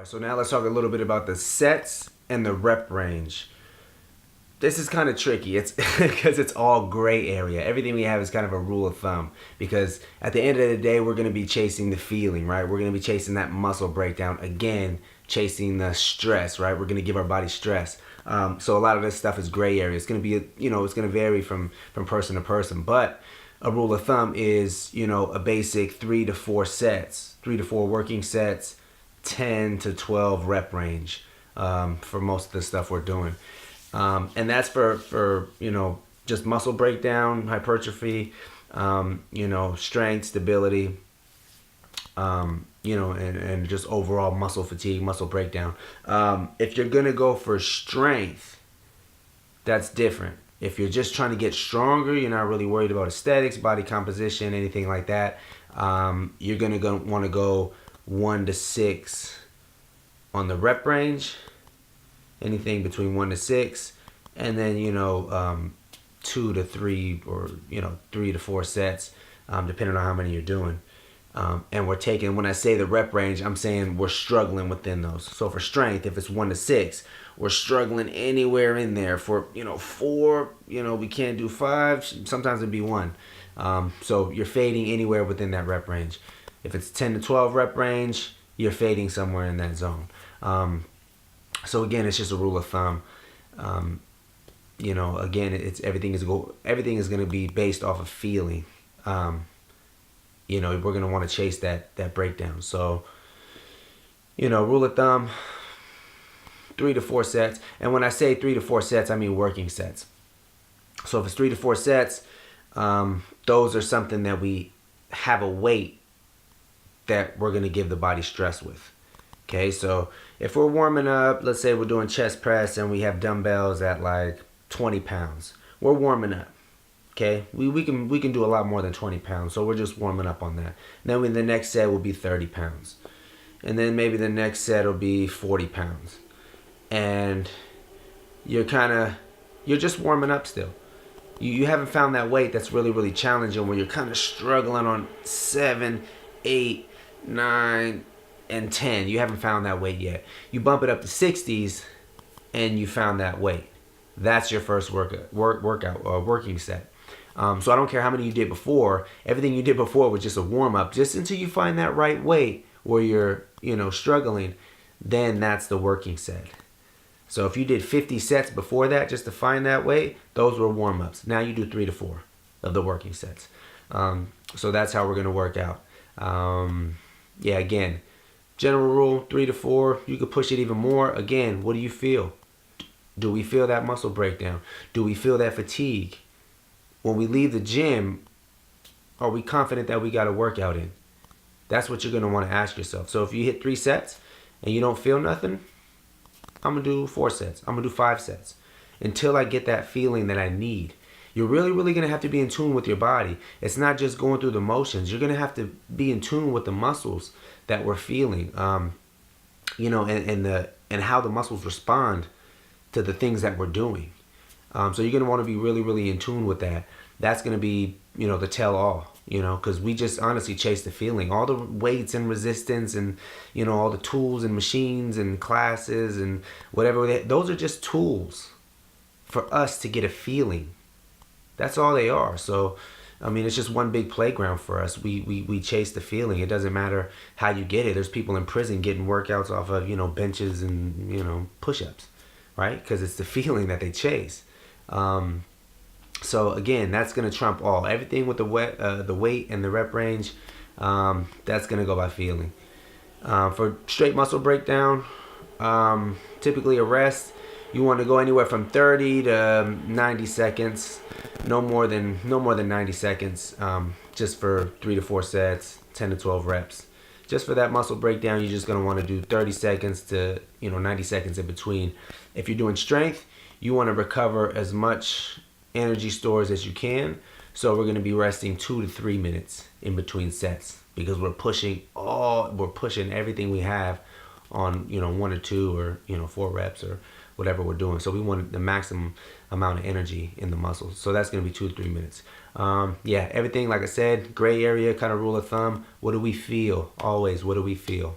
So now let's talk a little bit about the sets and the rep range. This is kind of tricky. It's because it's all gray area. Everything we have is kind of a rule of thumb, because at the end of the day, we're going to be chasing the feeling, right? We're going to be chasing that muscle breakdown, again, chasing the stress, right? We're going to give our body stress. So a lot of this stuff is gray area. It's going to be, it's going to vary from person to person. But a rule of thumb is, a basic 3 to 4 sets, 3 to 4 working sets, 10 to 12 rep range for most of the stuff we're doing. And that's for just muscle breakdown, hypertrophy, strength, stability, and just overall muscle fatigue, muscle breakdown. If you're going to go for strength, that's different. If you're just trying to get stronger, you're not really worried about aesthetics, body composition, anything like that, you're going to want to go 1 to 6 on the rep range, anything between 1 to 6, and then 2 to 3 or 3 to 4 sets, depending on how many you're doing. And we're taking, when I say the rep range, I'm saying we're struggling within those. So for strength, if it's 1 to 6, we're struggling anywhere in there. For 4, we can't do 5. Sometimes it'd be 1. So you're fading anywhere within that rep range. If it's 10 to 12 rep range, you're fading somewhere in that zone. So again, it's just a rule of thumb. Again, it's everything is going to be based off of feeling. We're going to want to chase that breakdown. So, rule of thumb, 3 to 4 sets. And when I say 3 to 4 sets, I mean working sets. So if it's 3 to 4 sets, those are something that we have a weight that we're going to give the body stress with. Okay, so if we're warming up, let's say we're doing chest press and we have dumbbells at like 20 pounds. We're warming up. Okay, we can do a lot more than 20 pounds, so we're just warming up on that. And then the next set will be 30 pounds. And then maybe the next set will be 40 pounds. And you're just warming up still. You haven't found that weight that's really, really challenging, where you're kind of struggling on 7, 8, 9, and 10. You haven't found that weight yet. You bump it up to 60s and you found that weight. That's your first working set. So I don't care how many you did before. Everything you did before was just a warm-up, just until you find that right weight where you're struggling. Then that's the working set. So if you did 50 sets before that just to find that weight, those were warm-ups. Now you do 3 to 4 of the working sets. So that's how we're going to work out. Again, general rule, 3 to 4. You could push it even more. Again, what do you feel? Do we feel that muscle breakdown? Do we feel that fatigue? When we leave the gym, are we confident that we got a workout in? That's what you're going to want to ask yourself. So if you hit 3 sets and you don't feel nothing, I'm going to do 4 sets. I'm going to do 5 sets until I get that feeling that I need. You're really, really going to have to be in tune with your body. It's not just going through the motions. You're going to have to be in tune with the muscles that we're feeling, and how the muscles respond to the things that we're doing. So you're going to want to be really, really in tune with that. That's going to be, the tell-all, because we just honestly chase the feeling. All the weights and resistance and, all the tools and machines and classes and whatever, those are just tools for us to get a feeling. That's all they are. So, it's just one big playground for us. We chase the feeling. It doesn't matter how you get it. There's people in prison getting workouts off of, benches and, push-ups, right? Because it's the feeling that they chase. So again, that's going to trump all. Everything with the weight and the rep range, that's going to go by feeling. For straight muscle breakdown, typically a rest, you want to go anywhere from 30 to 90 seconds, no more than 90 seconds, just for 3 to 4 sets, 10 to 12 reps. Just for that muscle breakdown, you're just going to want to do 30 seconds to 90 seconds in between. If you're doing strength, you want to recover as much energy stores as you can. So we're going to be resting 2 to 3 minutes in between sets, because we're pushing everything we have on 1 or 2 or 4 reps or whatever we're doing. So we want the maximum amount of energy in the muscles. So that's going to be 2 to 3 minutes. Everything, like I said, gray area kind of rule of thumb. What do we feel? Always, what do we feel?